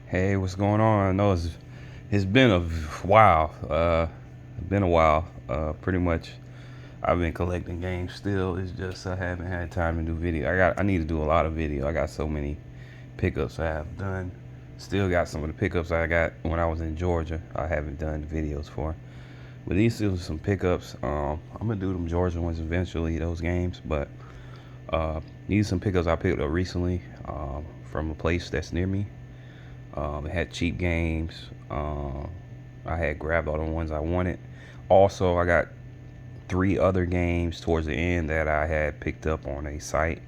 Hey, what's going on? I know it's been a while. Pretty much, I've been collecting games still. It's just I haven't had time to do video. I need to do a lot of video. I got so many pickups I have done. Still got some of the pickups I got when I was in Georgia. I haven't done videos for. But these still some pickups. I'm gonna do them Georgia ones eventually. Those games, but these are some pickups I picked up recently from a place that's near me. It had cheap games. I had grabbed all the ones I wanted. Also, I got 3 other games towards the end that I had picked up on a site.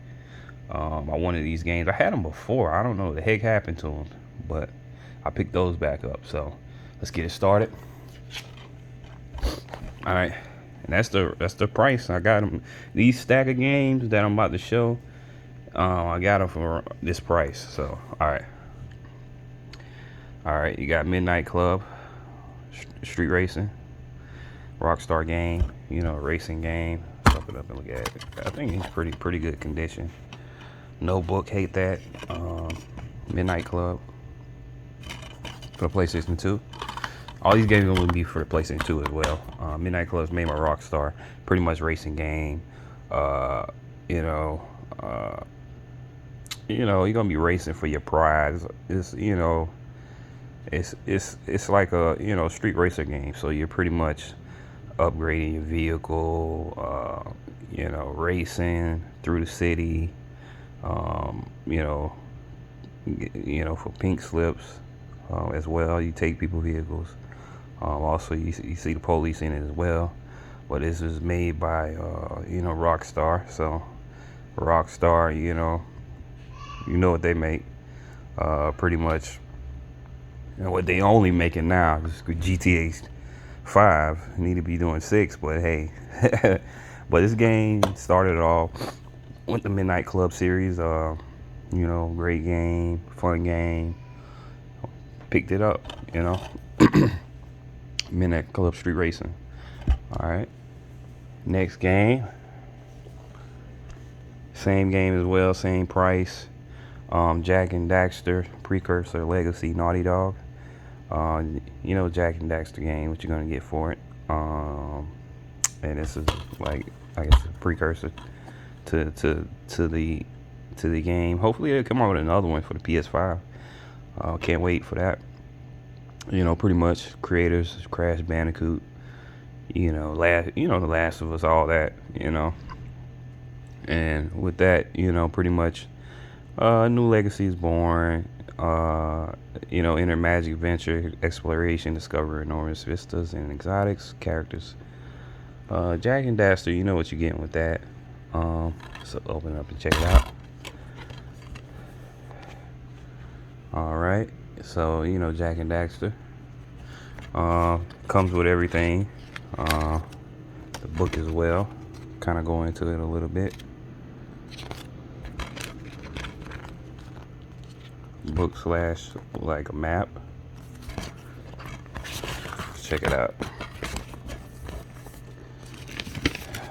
I wanted these games. I had them before. I don't know what the heck happened to them, but I picked those back up. So let's get it started. All right, and that's the price. I got them. These stack of games that I'm about to show. I got them for this price. So all right, you got Midnight Club, Street Racing, Rockstar game, racing game. Look it up and look at it. I think it's pretty good condition. Notebook, hate that. Midnight Club for the PlayStation 2. All these games are going to be for the PlayStation 2 as well. Midnight Club's made by Rockstar, pretty much racing game. You're gonna be racing for your prize. It's like a street racer game. So you're pretty much upgrading your vehicle, racing through the city, for pink slips as well. You take people vehicles. Also, you see the police in it as well. But this is made by Rockstar. So Rockstar, you know what they make. Pretty much. What they only making now is GTA 5. Need to be doing 6, but hey. But this game started off with the Midnight Club series. Great game, fun game. Picked it up, Midnight Club Street Racing. All right. Next game. Same game as well, same price. Jak and Daxter, Precursor, Legacy, Naughty Dog. Jak and Daxter game, what you're gonna get for it. And this is like, I guess, a precursor to the game. Hopefully they'll come out with another one for the PS5. Can't wait for that. Pretty much creators, Crash Bandicoot. The Last of Us, all that. And with that, pretty much, new legacy is born. Enter magic, adventure, exploration, discover enormous vistas and exotics, characters. Jak and Daxter, you know what you're getting with that. So open it up and check it out. Alright, so Jak and Daxter. Comes with everything. The book as well. Kind of go into it a little bit. Book / like a map. Check it out.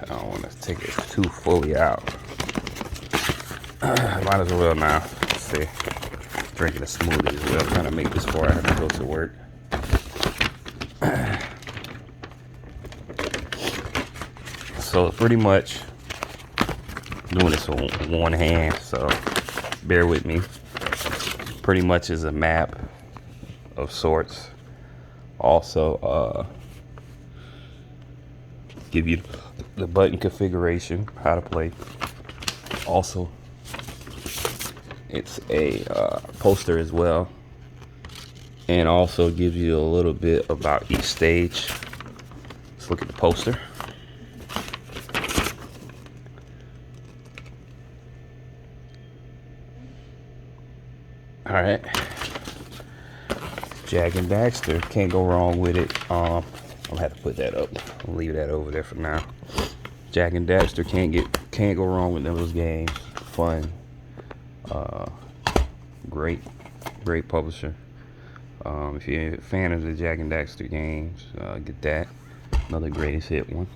I don't want to take it too fully out. Might as well now. Let's see. Drinking a smoothie as well. Trying to make this before I have to go to work. So pretty much doing this with one hand. So bear with me. Pretty much is a map of sorts. Also, give you the button configuration, how to play. Also, it's a poster as well, and also gives you a little bit about each stage. Let's look at the poster. All right, Jak and Daxter, can't go wrong with it. I'll have to put that up. I'll leave that over there for now. Jak and Daxter, can't go wrong with those games. Fun, great publisher. If you're a fan of the Jak and Daxter games, get that. Another greatest hit one.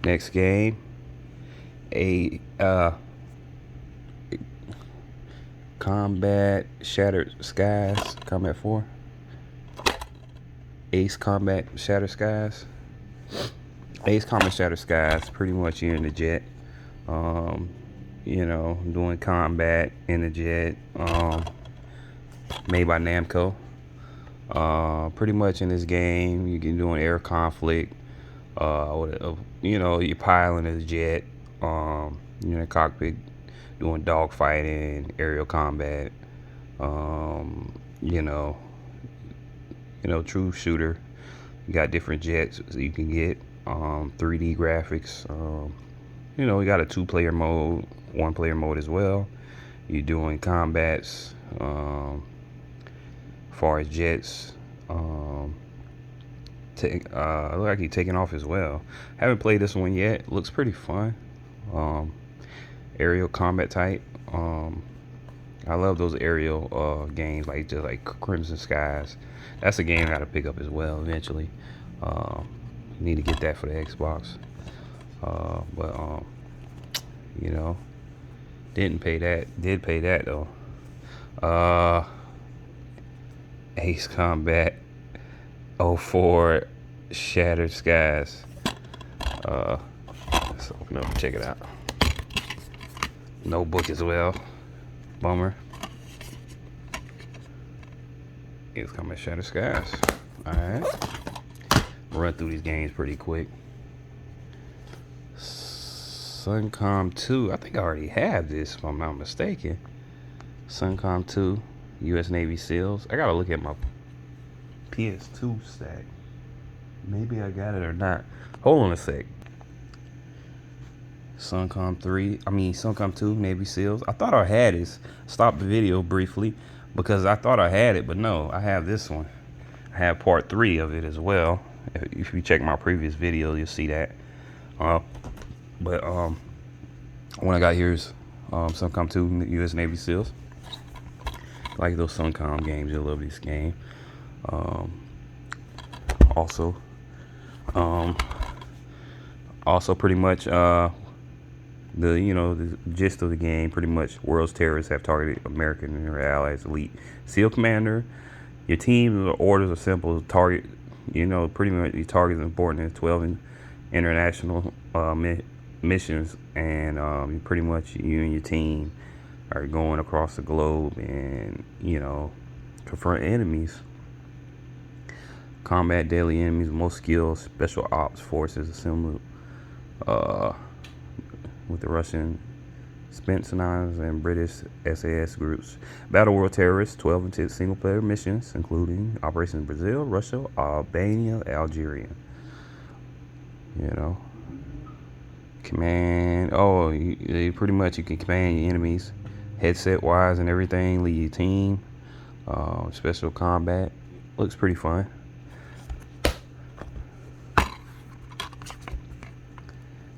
Next game, Combat Shattered Skies, Combat 4. Ace Combat Shattered Skies. Ace Combat Shattered Skies, pretty much you're in the jet. You know, doing combat in the jet. Made by Namco. Pretty much in this game, you can do an air conflict. You know, you're piloting a jet. You're in a cockpit doing dogfighting, aerial combat. You know, true shooter. You got different jets that you can get. 3D graphics. You know, we got a 2-player mode, 1-player mode as well. You're doing combats. As far as jets, look like you're taking off as well. Haven't played this one yet. Looks pretty fun. Aerial combat type. I love those aerial games, just like Crimson Skies. That's a game I gotta pick up as well eventually. Need to get that for the Xbox. But you know, didn't pay that. Did pay that though. Ace Combat 04 Shattered Skies. Let's open up and check it out. No book as well. Bummer. Ace Combat Shattered Skies. Alright. Run through these games pretty quick. Suncon 2. I think I already have this if I'm not mistaken. Suncon 2. U.S. Navy SEALs. I gotta look at my PS2 stack. Maybe I got it or not. Hold on a sec. Suncon 2 Navy SEALs. I thought I had this. Stopped the video briefly because I thought I had it, but no, I have this one. I have part 3 of it as well. If you check my previous video, you'll see that. But what I got here is Suncon 2 U.S. Navy SEALs. Like those Suncon games, you'll love this game. Also pretty much the gist of the game, pretty much world's terrorists have targeted American and their allies. Elite SEAL commander. Your team orders are simple. Target, pretty much your target is important in 12 international missions, and pretty much you and your team are going across the globe and confront enemies. Combat daily enemies, most skilled special ops forces assembled with the Russian Spetsnaz and British SAS groups. Battle world terrorists, 12 intense single-player missions, including operations in Brazil, Russia, Albania, Algeria. Command. Pretty much you can command your enemies, headset-wise and everything. Lead your team. Special combat. Looks pretty fun.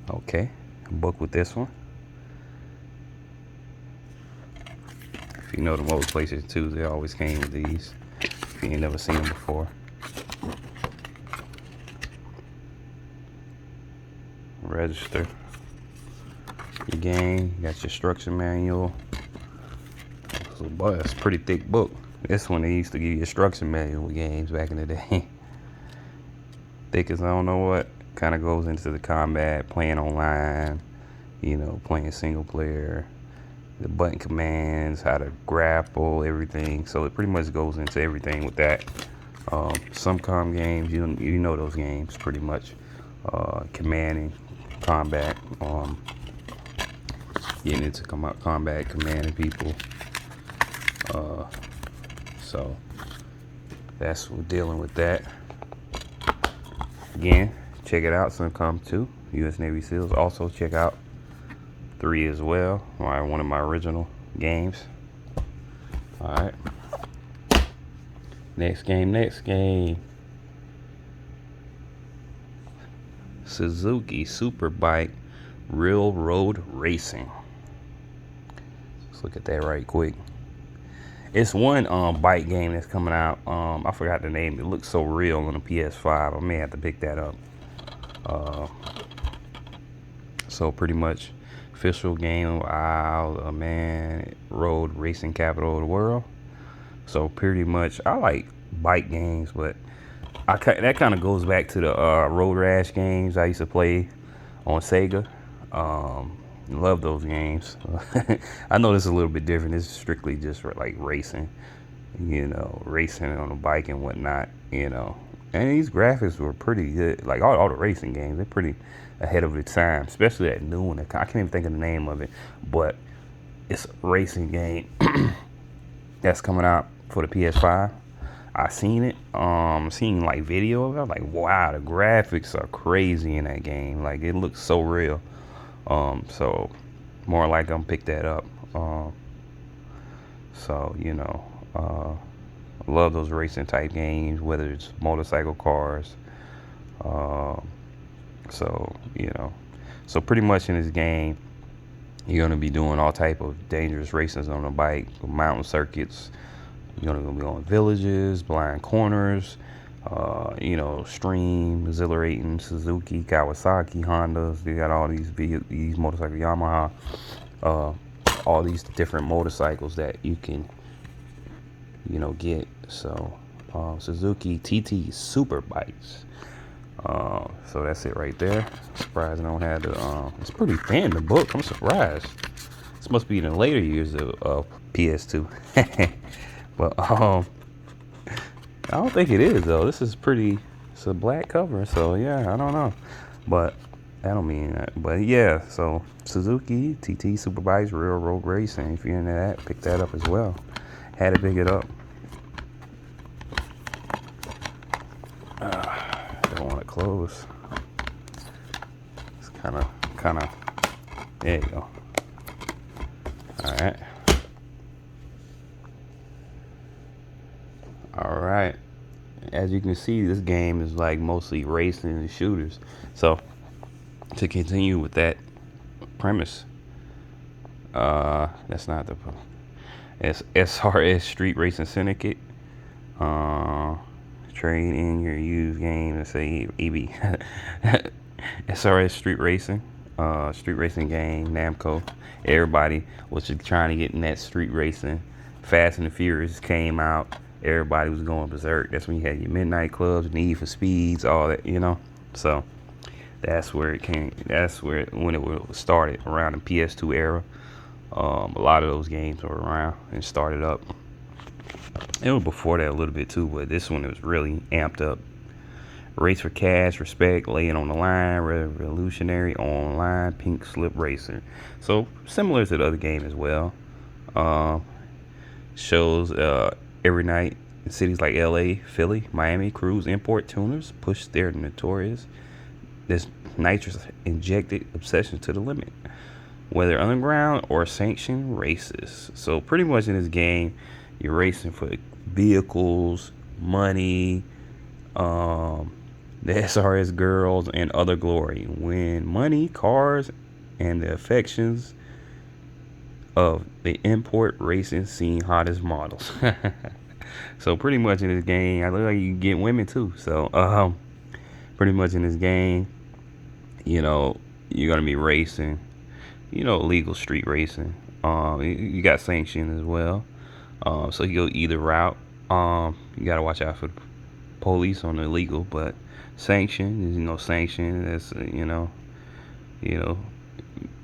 Okay, book with this one. If you know the most places too, they always came with these. If you ain't never seen them before. Register your game. You got your instruction manual. It's a pretty thick book. This one they used to give you instruction manual with games back in the day. Thick as I don't know what. Kind of goes into the combat, playing online, playing single player, the button commands, how to grapple, everything. So it pretty much goes into everything with that. Some games, you know those games pretty much. Commanding, combat, getting into combat, commanding people. So that's what dealing with that. Again, check it out, Suncon 2, U.S. Navy SEALs. Also check out 3 as well, one of my original games. Alright. Next game. Suzuki Superbike Real Road Racing. Let's look at that right quick. It's one bike game that's coming out. I forgot the name. It looks so real on the PS5. I may have to pick that up. So pretty much official game. Wow, man, road racing capital of the world. So pretty much, I like bike games, but that kind of goes back to the road rash games I used to play on Sega. Love those games. I know this is a little bit different. This is strictly just for like racing, racing on a bike and whatnot, And these graphics were pretty good. Like all the racing games, they're pretty ahead of its time, especially that new one. I can't even think of the name of it, but it's a racing game that's coming out for the PS5. I seen it, seen like video of it. I'm like, wow, the graphics are crazy in that game. Like it looks so real. So more like I'm pick that up. I love those racing type games, whether it's motorcycle cars. So pretty much in this game, you're gonna be doing all type of dangerous races on a bike, mountain circuits. You're gonna be on villages, blind corners, stream, exhilarating Suzuki, Kawasaki, Hondas. They got all these motorcycles, Yamaha, all these different motorcycles that you can, get. So Suzuki TT super bikes. So that's it right there. Surprised I don't have the. It's pretty thin, the book. I'm surprised. This must be in the later years of PS2. But I don't think it is though. This is pretty. It's a black cover, so yeah, I don't know. But I don't mean that. But yeah, so Suzuki TT Superbikes Real Road Racing. If you're into that, pick that up as well. Had to pick it up. Don't want to close. It's kind of. There you go. All right. Alright, as you can see, this game is like mostly racing and shooters. So to continue with that premise, that's not the SRS Street Racing Syndicate. Trade in your used game and say EB. SRS Street Racing game, Namco. Everybody was just trying to get in that street racing. Fast and the Furious came out. Everybody was going berserk. That's when you had your midnight clubs, Need for Speeds, all that, So that's where it came. When it started around the PS2 era. A lot of those games were around and started up. It was before that a little bit too, but this one was really amped up. Race for cash, respect, laying on the line, revolutionary online, pink slip racing. So similar to the other game as well. Shows every night in cities like LA, Philly, Miami, cruise import tuners push their notorious this nitrous injected obsession to the limit, whether underground or sanctioned races. So pretty much in this game, you're racing for vehicles, money, the SRS girls, and other glory. Win money, cars, and the affections of the import racing scene hottest models. So pretty much in this game, I look like you get women too. So pretty much in this game, you're gonna be racing, legal street racing. You got sanctioned as well. So you go either route. You gotta watch out for the police on the illegal, but sanction is sanction. That's you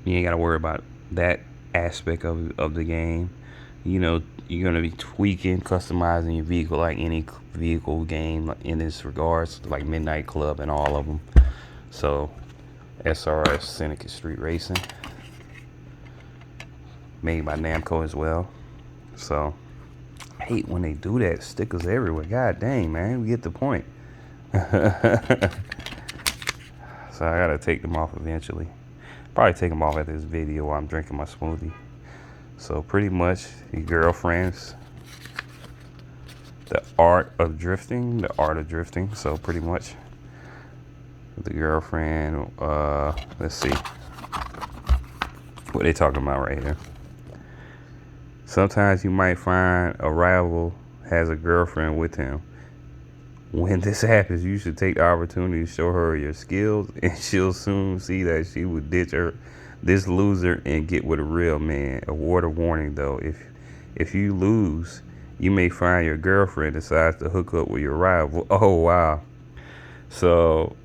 ain't gotta worry about that aspect of the game. You're gonna be tweaking, customizing your vehicle like any vehicle game in this regards, like Midnight Club and all of them. So SRS Seneca Street Racing, made by Namco as well. So I hate when they do that, stickers everywhere. God dang, man, we get the point. So I gotta take them off eventually. Probably take them off at this video while I'm drinking my smoothie. So pretty much, your girlfriends, the art of drifting. So pretty much, the girlfriend. Let's see what they talking about right here. Sometimes you might find a rival has a girlfriend with him. When this happens, you should take the opportunity to show her your skills, and she'll soon see that she would ditch this loser and get with a real man. A word of warning though, if you lose, you may find your girlfriend decides to hook up with your rival. Oh wow. So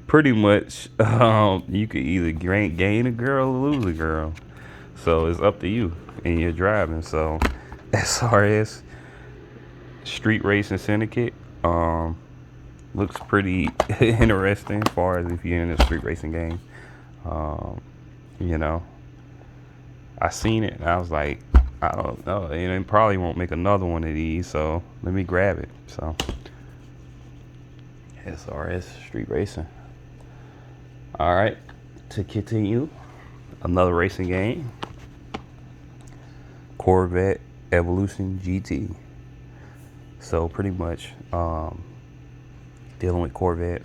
pretty much you could either gain a girl or lose a girl. So it's up to you and you're driving. So SRS Street Racing Syndicate looks pretty interesting as far as if you're in a street racing game. You know, I seen it and I was like, I don't know, and it probably won't make another one of these, so let me grab it. So SRS Street Racing. All right, to continue, another racing game, Corvette Evolution Gt. So pretty much dealing with Corvette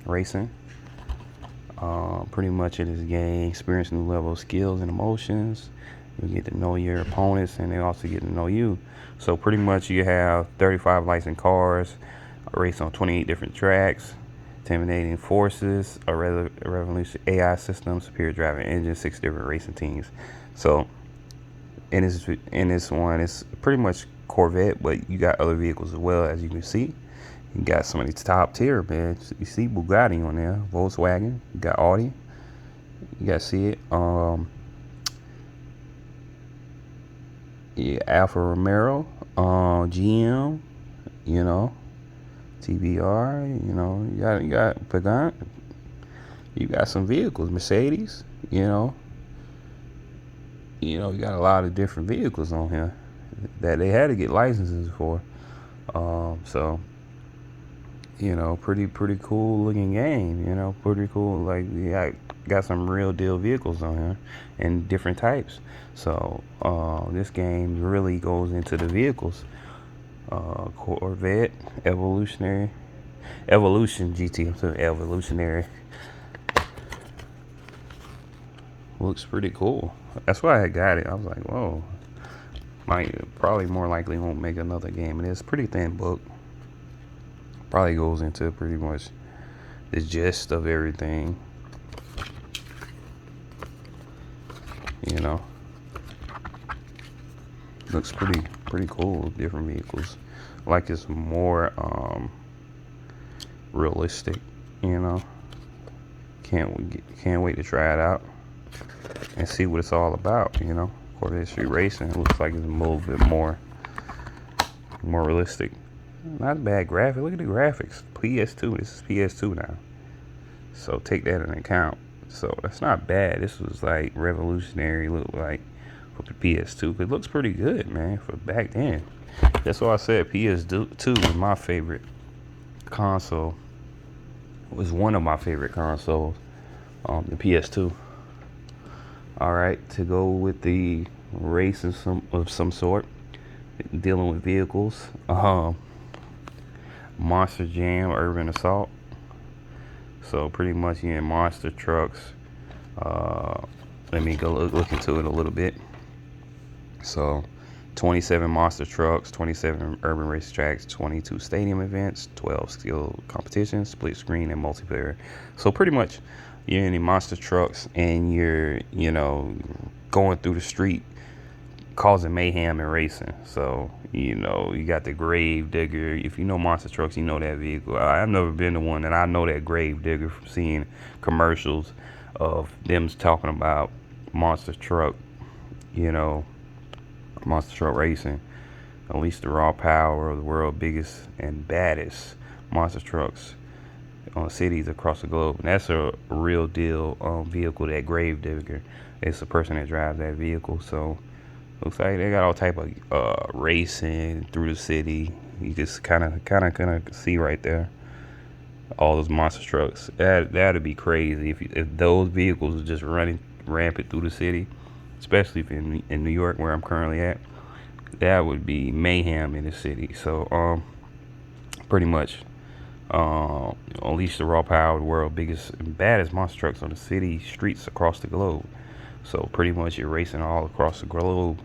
racing. Pretty much in this game, experience new level of skills and emotions. You get to know your opponents and they also get to know you. So pretty much you have 35 licensed cars, a race on 28 different tracks, intimidating forces, a revolution AI system, superior driving engine, 6 different racing teams. So in this one, it's pretty much Corvette, but you got other vehicles as well, as you can see. You got some of these top tier, man. You see Bugatti on there, Volkswagen, you got Audi, you got see it. Yeah, Alfa Romeo, GM, you know, TBR, you know, you got Pagan, you got some vehicles, Mercedes, you got a lot of different vehicles on here that they had to get licenses for. So pretty cool looking game, pretty cool. Like, yeah, got some real deal vehicles on here and different types. So this game really goes into the vehicles. Corvette Evolution GT. So evolutionary looks pretty cool. That's why I got it. I was like, whoa, probably more likely won't make another game. And it's a pretty thin book. Probably goes into pretty much the gist of everything. Looks pretty cool. Different vehicles. Like it's more realistic. Can't wait to try it out and see what it's all about. Corvette Street Racing looks like it's a little bit more realistic. Not a bad graphic. Look at the graphics. PS2. This is PS2 now. So take that into account. So that's not bad. This was like revolutionary. Look like for the PS2. It looks pretty good, man, for back then. That's why I said PS2 was my favorite console. It was one of my favorite consoles. The PS2. All right, to go with the race of some sort, dealing with vehicles. Monster Jam Urban Assault. So pretty much you're in monster trucks. Let me go look into it a little bit. So 27 monster trucks, 27 urban race tracks, 22 stadium events, 12 skill competitions, split screen and multiplayer. So pretty much you're in the monster trucks and you're going through the street causing mayhem and racing. So you got the grave digger. If you know monster trucks, you know that vehicle. I've never been to one, and I know that grave digger from seeing commercials of them talking about monster truck racing. Unleash the raw power of the world's biggest and baddest monster trucks on cities across the globe. And that's a real deal vehicle, that grave digger. It's the person that drives that vehicle. So looks like they got all type of racing through the city. You just kind of see right there all those monster trucks. That'd be crazy if those vehicles are just running rampant through the city, especially if in New York, where I'm currently at. That would be mayhem in the city. So pretty much unleash the raw power of the world's biggest and baddest monster trucks on the city streets across the globe. So pretty much you're racing all across the globe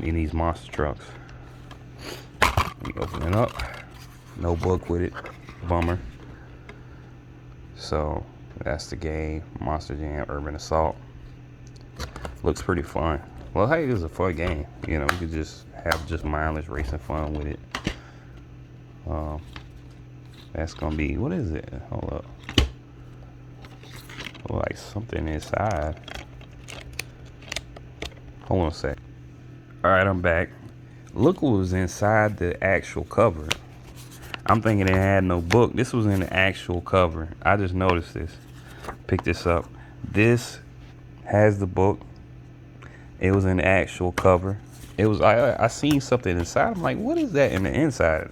in these monster trucks. We open it up. No book with it. Bummer. So That's the game. Monster Jam Urban Assault. Looks pretty fun. Well, hey, it's a fun game. You know, you could just have just mindless racing fun with it. That's gonna be, what is it? Hold up. Oh, like something inside. Hold on a sec. Alright, I'm back. Look what was inside the actual cover. I'm thinking it had no book. This was in the actual cover. I just noticed this. Pick this up. This has the book. It was in the actual cover. It was, I seen something inside. I'm like, what is that in the inside?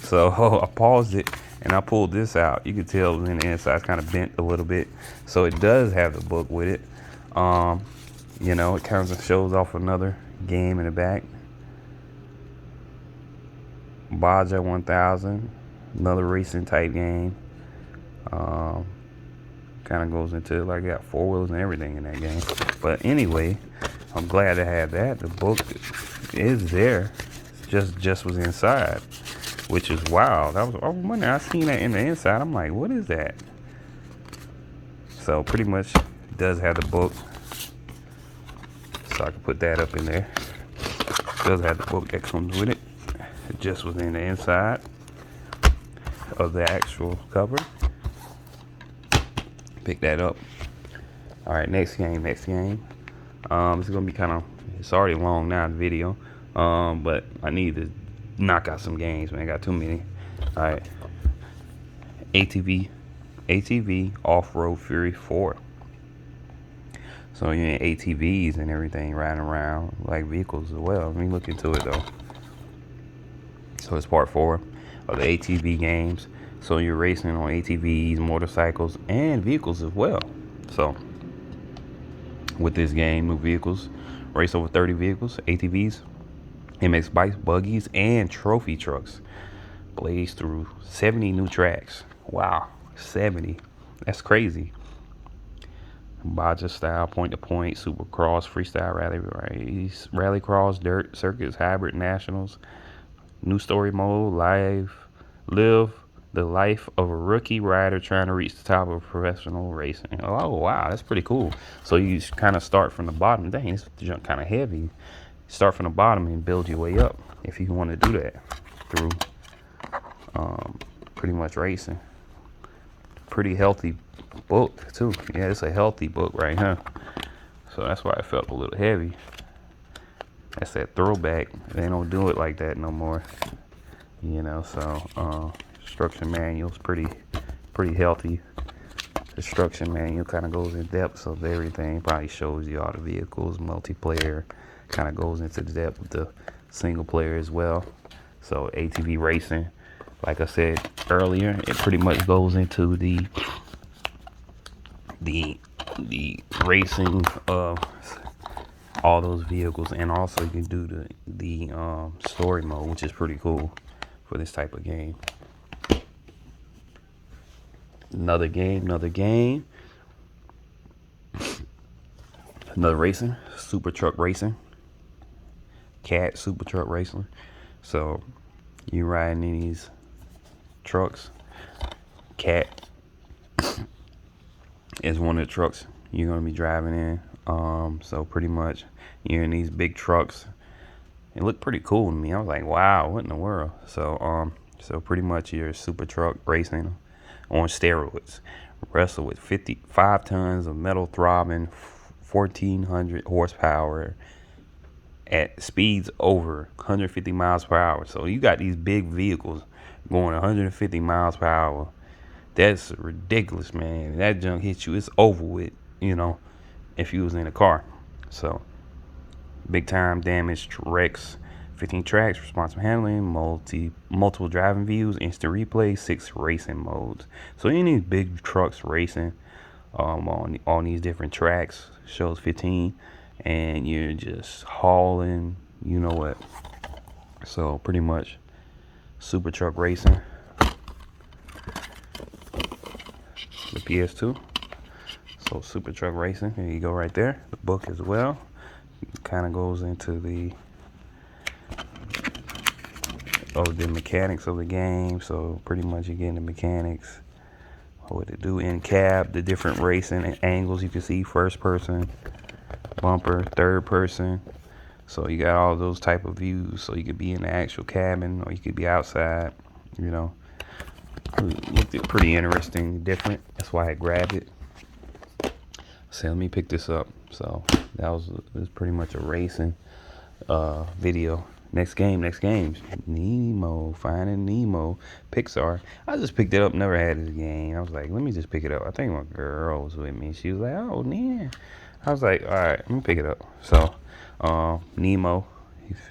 So I paused it and I pulled this out. You can tell it was in the inside. It's kind of bent a little bit. So it does have the book with it. You know, it kind of shows off another game in the back. Baja 1000, another racing type game. Kind of goes into, like, got four wheels and everything in that game. But anyway, I'm glad to have that. The book is there, just was inside, which is wild. I was wondering, I seen that in the inside. I'm like, what is that? So pretty much it does have the book, so I can put that up in there. It does have the book that comes with it. It just was in the inside of the actual cover. Pick that up. All right, next game. This is gonna be kind of, it's already long now, the video, but I need to knock out some games, man. I got too many. All right, Atv Offroad Fury 4. So you're in ATVs and everything, riding around like vehicles as well. Let me look into it though. So it's part 4 of the ATV games. So you're racing on ATVs, motorcycles, and vehicles as well. So with this game, new vehicles, race over 30 vehicles, ATVs, MX bikes, buggies, and trophy trucks. Blaze through 70 new tracks. Wow, 70. That's crazy. Baja style, point to point, supercross, freestyle rally race, rallycross, dirt circuits, hybrid nationals, new story mode, live the life of a rookie rider trying to reach the top of professional racing. Oh wow, that's pretty cool. So you kind of start from the bottom. Dang, this junk kind of heavy. Start from the bottom and build your way up if you want to do that through pretty much racing. Pretty healthy book too. Yeah, it's a healthy book right here. So that's why it felt a little heavy. That's that throwback. They don't do it like that no more. You know, so instruction manual's pretty healthy. The instruction manual kind of goes in depth of everything. Probably shows you all the vehicles, multiplayer. Kind of goes into the depth of the single player as well. So ATV Racing, like I said earlier, it pretty much goes into the racing of all those vehicles, and also you can do the story mode, which is pretty cool for this type of game. Another racing, super truck racing, cat super truck racing. So you riding in these trucks. Cat is one of the trucks you're gonna be driving in. So pretty much you're in these big trucks. It looked pretty cool to me. I was like, wow, what in the world? So so pretty much you're super truck racing on steroids. Wrestle with 55 tons of metal throbbing, 1,400 horsepower at speeds over 150 miles per hour. So you got these big vehicles going 150 miles per hour. That's ridiculous, man. That junk hits you, it's over with, you know, if you was in a car. So big time damage, wrecks, 15 tracks, responsive handling, multiple driving views, instant replay, 6 racing modes. So in these big trucks racing on these different tracks, shows 15, and you're just hauling, you know what. So pretty much super truck racing. The PS2. So super truck racing, there you go right there. The book as well. It kind of goes into the mechanics of the game. So pretty much you're getting the mechanics, what it do in cab, the different racing angles you can see, first person, bumper, third person. So you got all those type of views. So you could be in the actual cabin or you could be outside, you know. Looked it pretty interesting, different. That's why I grabbed it. So let me pick this up. So that was pretty much a racing video. Next game. Nemo, Finding Nemo, Pixar. I just picked it up, never had this game. I was like, let me just pick it up. I think my girl was with me. She was like, oh, man. I was like, all right, let me pick it up. So, Nemo,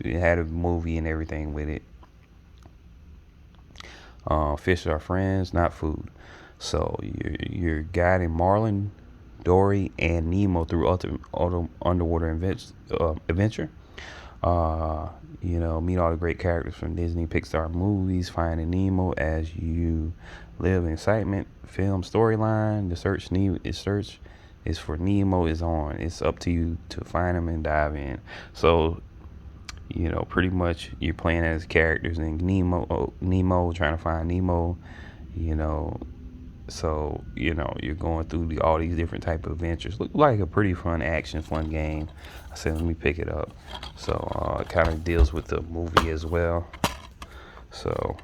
it had a movie and everything with it. Fish are friends, not food. So you're guiding Marlin, Dory, and Nemo through underwater adventure. You know, meet all the great characters from Disney, Pixar movies, Finding Nemo as you live in excitement. Film storyline. The search is for Nemo is on. It's up to you to find him and dive in. So, you know, pretty much you're playing as characters in Nemo, trying to find Nemo, you know. So, you know, you're going through all these different type of adventures. Look like a pretty fun game. I said, let me pick it up. So, it kind of deals with the movie as well. So,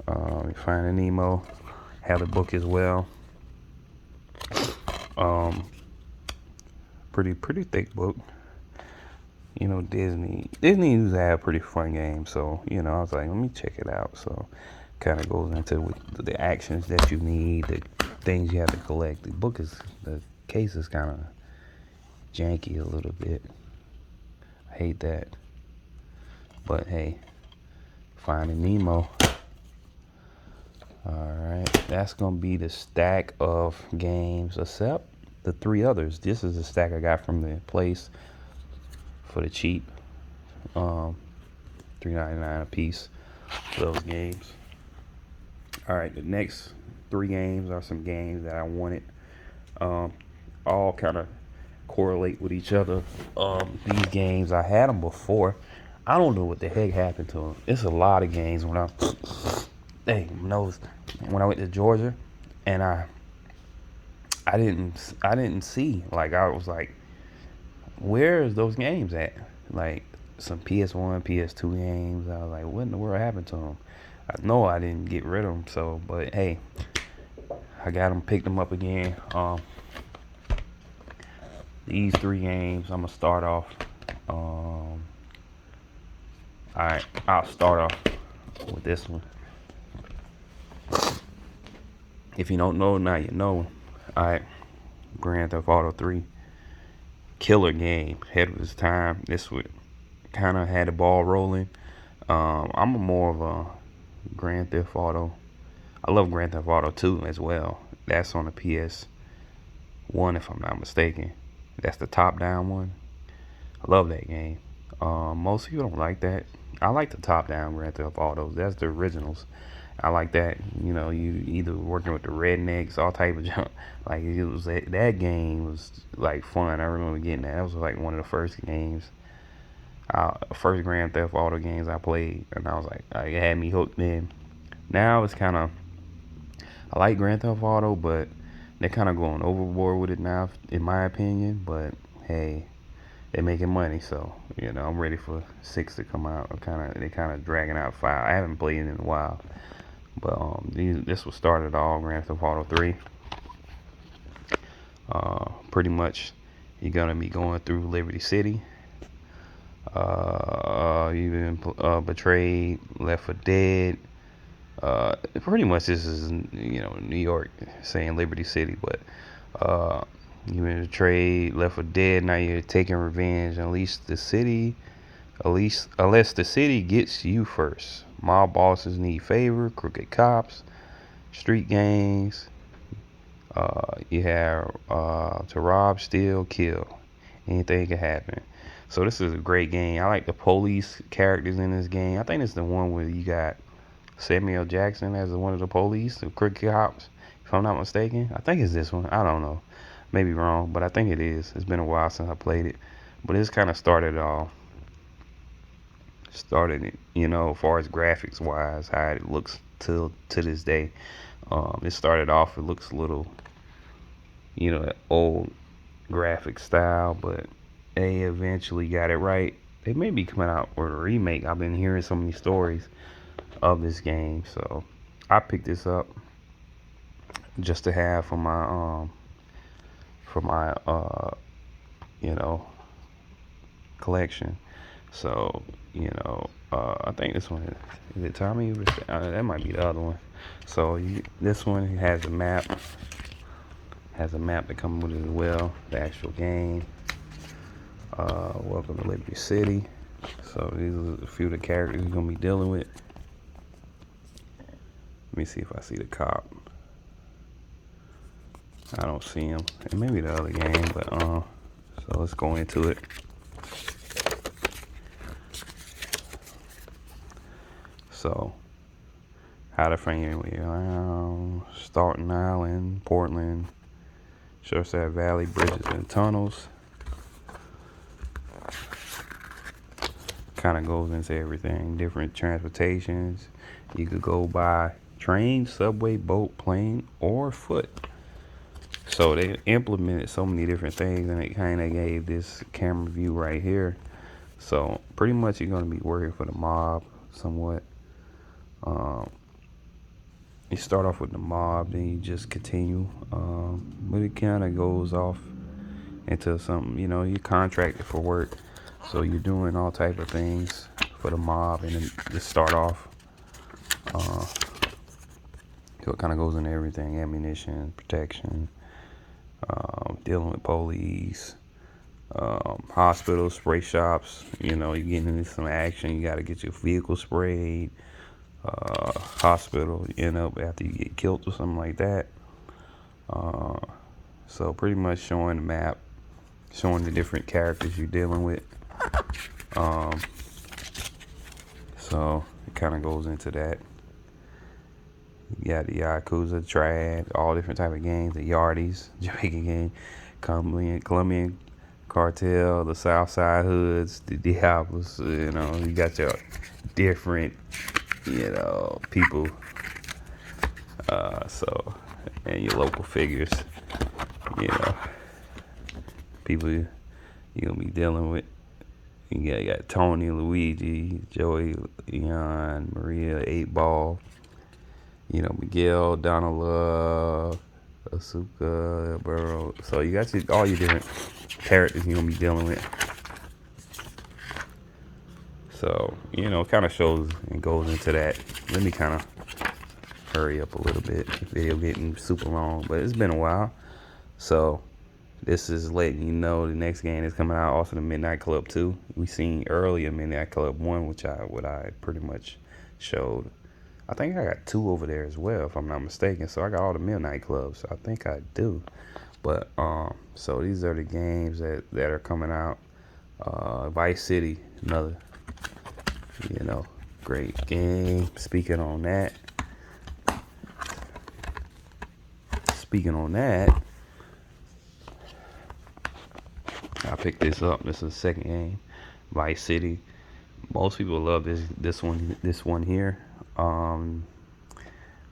Finding Nemo, have the book as well. Pretty thick book. You know, Disney used to have pretty fun games. So, you know, I was like, let me check it out. So, kind of goes into the actions that you need, the things you have to collect. The case is kind of janky a little bit. I hate that. But hey, Finding Nemo. Alright, that's gonna be the stack of games, except the 3 others. This is the stack I got from the place for the cheap. $3.99 a piece for those games. Alright, the next 3 games are some games that I wanted. All kind of correlate with each other. These games, I had them before. I don't know what the heck happened to them. It's a lot of games when I went to Georgia, and I didn't see, like, I was like, where is those games at? Like some PS1, PS2 games. I was like, what in the world happened to them? I know I didn't get rid of them. So, but hey, I got them, picked them up again. These 3 games, I'm gonna start off. All right, I'll start off with this one. If you don't know, now you know. Alright, Grand Theft Auto 3. Killer game, ahead of its time. This would kind of had the ball rolling. I'm more of a Grand Theft Auto. I love Grand Theft Auto 2 as well. That's on the PS1, if I'm not mistaken. That's the top-down one. I love that game. Most people don't like that. I like the top-down Grand Theft Autos. That's the originals. I like that. You know, you either working with the rednecks, all type of junk. Like, it was that game was like fun. I remember getting that. That was like one of the first games, first Grand Theft Auto games I played, and I was like, it had me hooked in. Now it's kind of, I like Grand Theft Auto, but they're kind of going overboard with it now, in my opinion. But hey, they're making money, so you know I'm ready for 6 to come out. They're kind of dragging out 5. I haven't played it in a while, but this was started all Grand Theft Auto 3. Pretty much, you're gonna be going through Liberty City. You've been betrayed, left for dead. Pretty much this is, you know, New York saying Liberty City, but you've been betrayed, left for dead. Now you're taking revenge. Unless the city gets you first. Mob bosses need favor. Crooked cops, street gangs. You have to rob, steal, kill. Anything can happen. So this is a great game. I like the police characters in this game. I think it's the one where you got Samuel Jackson as one of the police, the crooked cops, if I'm not mistaken. I think it's this one. I don't know. Maybe wrong, but I think it is. It's been a while since I played it. But it's kind of started it, you know, as far as graphics wise, how it looks to this day. It started off, it looks a little, that old graphic style, but they eventually got it right. They may be coming out with a remake. I've been hearing so many stories of this game, so I picked this up just to have for my you know collection. So I think this one is it Tommy? That might be the other one. So this one has a map. Has a map that comes with it as well. The actual game. Welcome to Liberty City. So these are a few of the characters you're gonna be dealing with. Let me see if I see the cop. I don't see him. It may be the other game, but so let's go into it. So how to frame it. Staten Island, Portland, Shoreside Valley, bridges and tunnels. Kind of goes into everything. Different transportations. You could go by train, subway, boat, plane, or foot. So they implemented so many different things, and it kind of gave this camera view right here. So pretty much you're going to be working for the mob somewhat. You start off with the mob, then you just continue. But it kind of goes off into something, you're contracted for work. So you're doing all type of things for the mob, and then just start off. So it kind of goes into everything: ammunition, protection, dealing with police, hospitals, spray shops. You're getting into some action. You got to get your vehicle sprayed. Hospital, after you get killed or something like that. So pretty much showing the map, showing the different characters you're dealing with. So it kind of goes into that. You got the Yakuza, Triad, all different type of gangs, the Yardies, Jamaican gang, Colombian cartel, the Southside Hoods, the Diablos. You got your different, people. So, and your local figures, people you're gonna be dealing with. You got Tony, Luigi, Joey, Leon, Maria, 8 Ball, Miguel, Donald Love, Asuka, Burrow. So you got all your different characters you're gonna be dealing with. So, kind of shows and goes into that. Let me kind of hurry up a little bit. The video getting super long, but it's been a while. So this is letting you know the next game is coming out. Also the Midnight Club 2. We seen earlier Midnight Club 1, what I pretty much showed. I think I got 2 over there as well, if I'm not mistaken. So I got all the Midnight Clubs. I think I do. But so these are the games that are coming out. Vice City, another great game. Speaking on that, I picked this up. This is the second game, Vice City. Most people love this one here.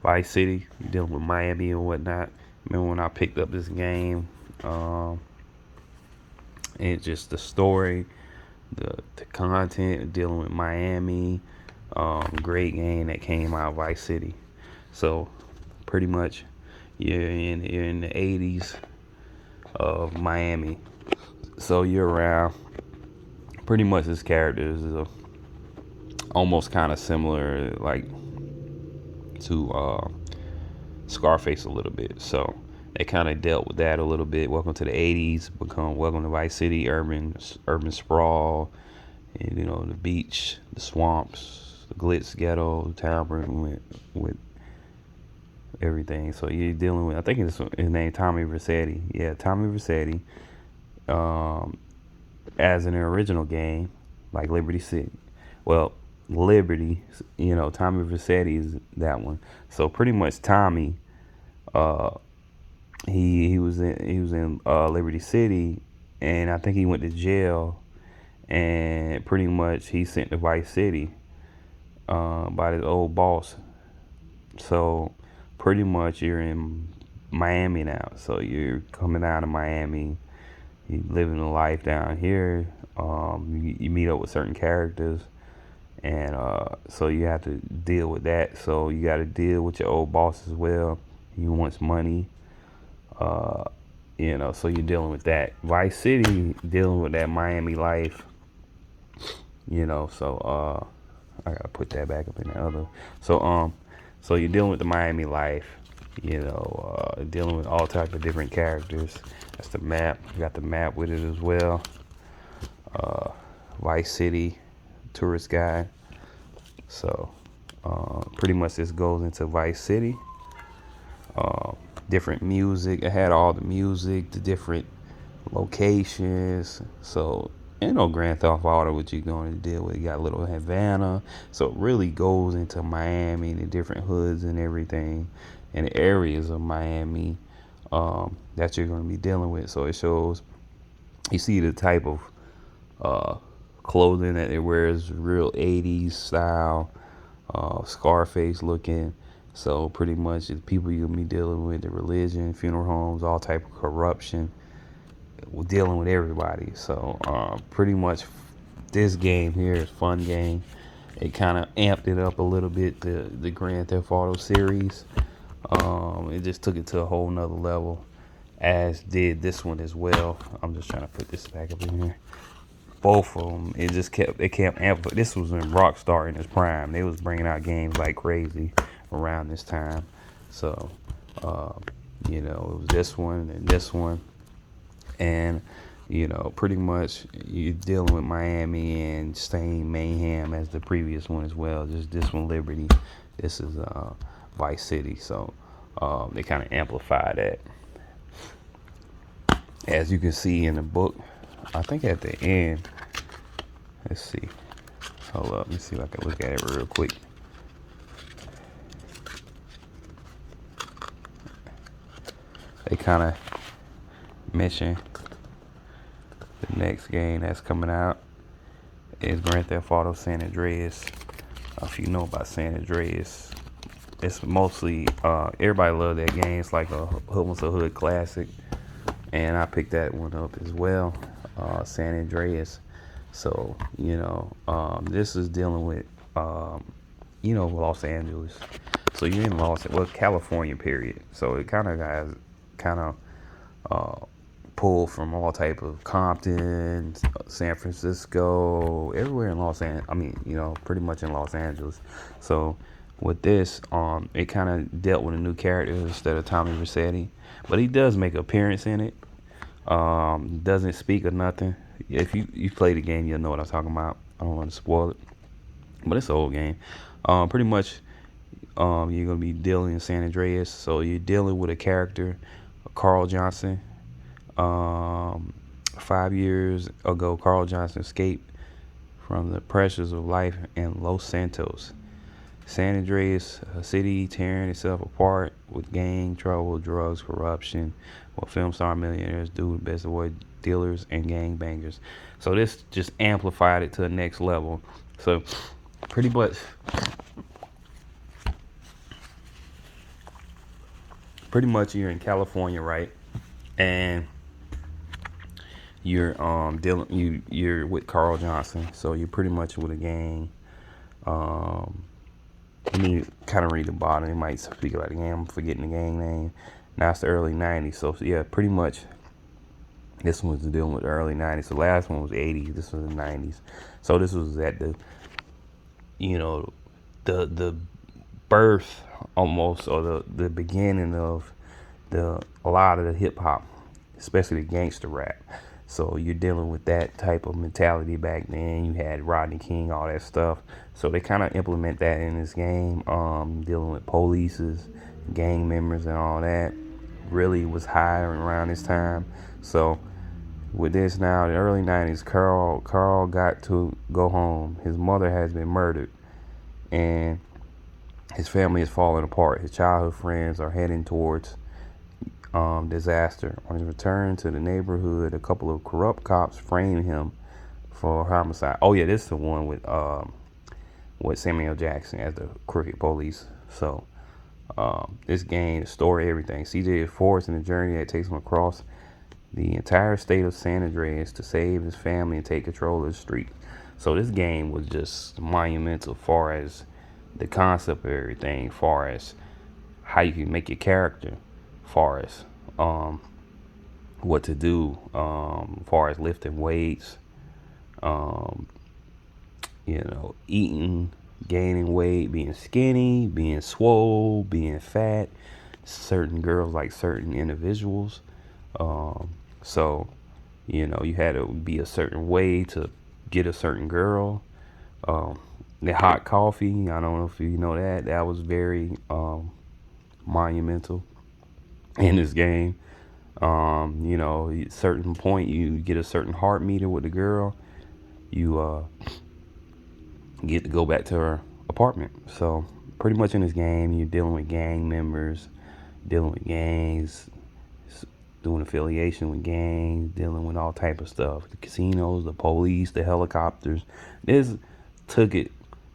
Vice City, dealing with Miami and whatnot. Remember when I picked up this game? It's just the story, the content, dealing with Miami. Great game that came out, Vice City. So pretty much you're in the 80s of Miami. So you're around. Pretty much this character is almost kind of similar, like to Scarface a little bit. So they kind of dealt with that a little bit. Welcome to the 80s. Welcome to Vice City, urban sprawl, and the beach, the swamps, the glitz ghetto, town with everything. So you're dealing with, I think his name Tommy Vercetti. Yeah, Tommy Vercetti. As in the original game, like Liberty City. Well, Liberty, Tommy Vercetti is that one. So pretty much Tommy, he was in Liberty City, and I think he went to jail, and pretty much he sent to Vice City by his old boss. So pretty much you're in Miami now. So you're coming out of Miami, you living a life down here. You meet up with certain characters, and so you have to deal with that. So you got to deal with your old boss as well. He wants money. Uh, so you're dealing with that. Vice City, dealing with that Miami life. So I gotta put that back up in the other. So you're dealing with the Miami life. Dealing with all type of different characters. That's the map. You got the map with it as well. Vice City, tourist guide. So pretty much this goes into Vice City. Different music. I had all the music, the different locations. So Grand Theft Auto, what you're going to deal with. You got a little Havana. So it really goes into Miami and the different hoods and everything, and the areas of Miami that you're going to be dealing with. So it shows, you see the type of clothing that it wears, real 80s style, Scarface looking. So pretty much the people you're going to be dealing with, the religion, funeral homes, all type of corruption. We're dealing with everybody. So pretty much this game here is a fun game. It kind of amped it up a little bit, the Grand Theft Auto series. It just took it to a whole nother level, as did this one as well. I'm just trying to put this back up in here. Both of them, it kept amplifying. This was when Rockstar in its prime. They was bringing out games like crazy around this time. So it was this one and this one. And pretty much you're dealing with Miami and same mayhem as the previous one as well. Just this one Liberty, this is Vice City. So they kind of amplify that, as you can see in the book. I think at the end, let's see, hold up, let me see if I can look at it real quick. They kind of mention the next game that's coming out is Grand Theft Auto San Andreas. If you know about San Andreas, it's mostly everybody loves that game. It's like almost a hood classic, and I picked that one up as well, San Andreas. So this is dealing with Los Angeles. So you're in California period. So it kind of has pulled from all type of Compton, San Francisco, everywhere in Los Angeles. Pretty much in Los Angeles. So with this, it kind of dealt with a new character instead of Tommy Vercetti, but he does make an appearance in it. Doesn't speak or nothing. If you play the game, you'll know what I'm talking about. I don't want to spoil it, but it's an old game. Pretty much, you're gonna be dealing in San Andreas. So you're dealing with a character, Carl Johnson. 5 years ago, Carl Johnson escaped from the pressures of life in Los Santos. San Andreas, a city tearing itself apart with gang trouble, drugs, corruption. What film star millionaires do best avoid dealers and gang bangers. So this just amplified it to the next level. So pretty much you're in California, right? And you're you're with Carl Johnson. So you're pretty much with a gang. Let me kind of read the bottom. It might speak about the game. I'm forgetting the gang name. Now it's the early 90s. So yeah, pretty much this one was dealing with the early 90s. The last one was 80s. This was the 90s. So this was at the the birth almost, or the beginning of a lot of the hip hop, especially the gangster rap. So you're dealing with that type of mentality back then. You had Rodney King, all that stuff. So they kind of implement that in this game. Dealing with polices, gang members, and all that. Really was high around this time. So with this now, the early 90s, Carl got to go home. His mother has been murdered, and his family is falling apart. His childhood friends are heading towards disaster. On his return to the neighborhood, a couple of corrupt cops frame him for homicide. Oh yeah, this is the one with Samuel Jackson as the crooked police. So This game, the story, everything. CJ is forced in a journey that takes him across the entire state of San Andreas to save his family and take control of the street. So this game was just monumental, far as the concept of everything, far as how you can make your character, far as what to do, far as lifting weights, um, eating, gaining weight, being skinny, being swole, being fat. Certain girls like certain individuals. So, you had to be a certain way to get a certain girl. The hot coffee, I don't know if you know that. That was very monumental in this game. Certain point you get a certain heart meter with the girl. You get to go back to her apartment. So pretty much in this game, you're dealing with gang members, dealing with gangs, doing affiliation with gangs, dealing with all type of stuff. The casinos, the police, the helicopters. This took it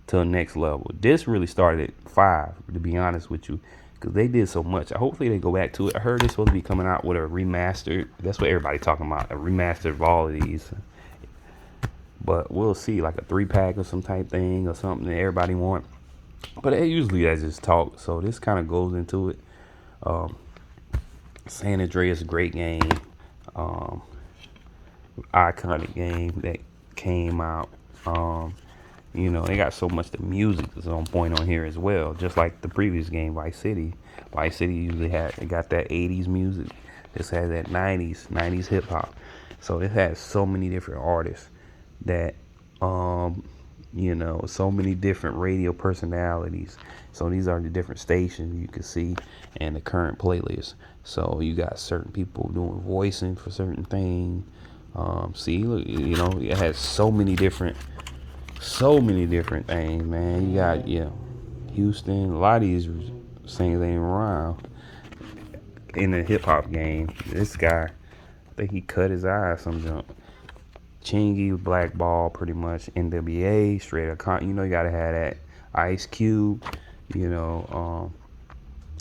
to the next level. This really started at 5, to be honest with you, because they did so much. Hopefully they go back to it. I heard they're supposed to be coming out with a remastered. That's what everybody's talking about, a remastered of all of these. But we'll see, like a 3-pack or some type thing or something that everybody want. But usually that's just talk. So this kind of goes into it. San Andreas, great game, iconic game that came out. They got so much. The music is on point on here as well, just like the previous game, Vice City. Vice City usually got that 80s music. This has that 90s hip hop. So it has so many different artists that so many different radio personalities. So these are the different stations you can see and the current playlist. So you got certain people doing voicing for certain things. Look, it has so many different things, man. You got Houston. A lot of these things ain't around in the hip hop game. This guy, I think he cut his eye or some junk. Chingy was blackball pretty much. NWA, straight up. You gotta have that. Ice Cube.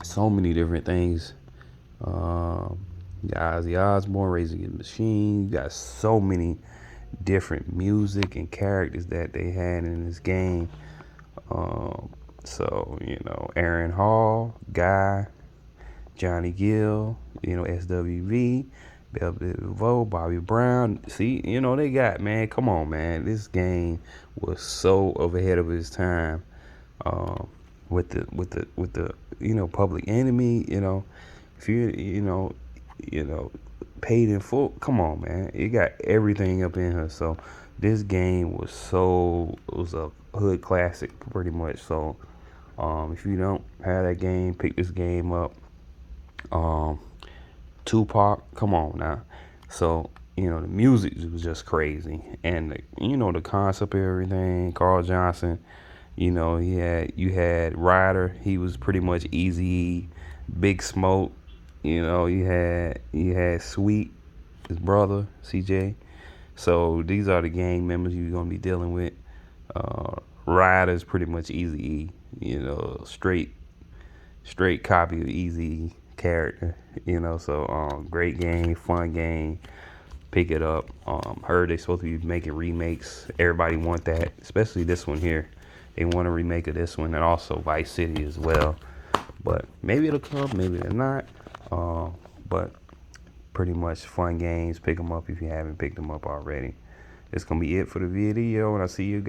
So many different things. Ozzy Osbourne, Raising the Machine. You got so many different music and characters that they had in this game. Aaron Hall, Guy, Johnny Gill, SWV, Velvet DeVoe, Bobby Brown. See, they got, man, come on, man. This game was so ahead of his time. With the Public Enemy, if you Paid in Full, come on, man. It got everything up in her. So this game was a hood classic pretty much. So if you don't have that game, pick this game up. Tupac, come on now. So the music was just crazy, and the concept of everything. Carl Johnson, you had Ryder. He was pretty much Easy, Big Smoke. You had Sweet, his brother CJ. So these are the gang members you're gonna be dealing with. Ryder's pretty much Easy, straight copy of Easy character. So great game, fun game. Pick it up. Heard they supposed to be making remakes. Everybody want that, especially this one here. They want a remake of this one, and also Vice City as well. But maybe it'll come, maybe it'll not. But pretty much fun games. Pick them up if you haven't picked them up already. It's gonna be it for the video, and I'll see you guys.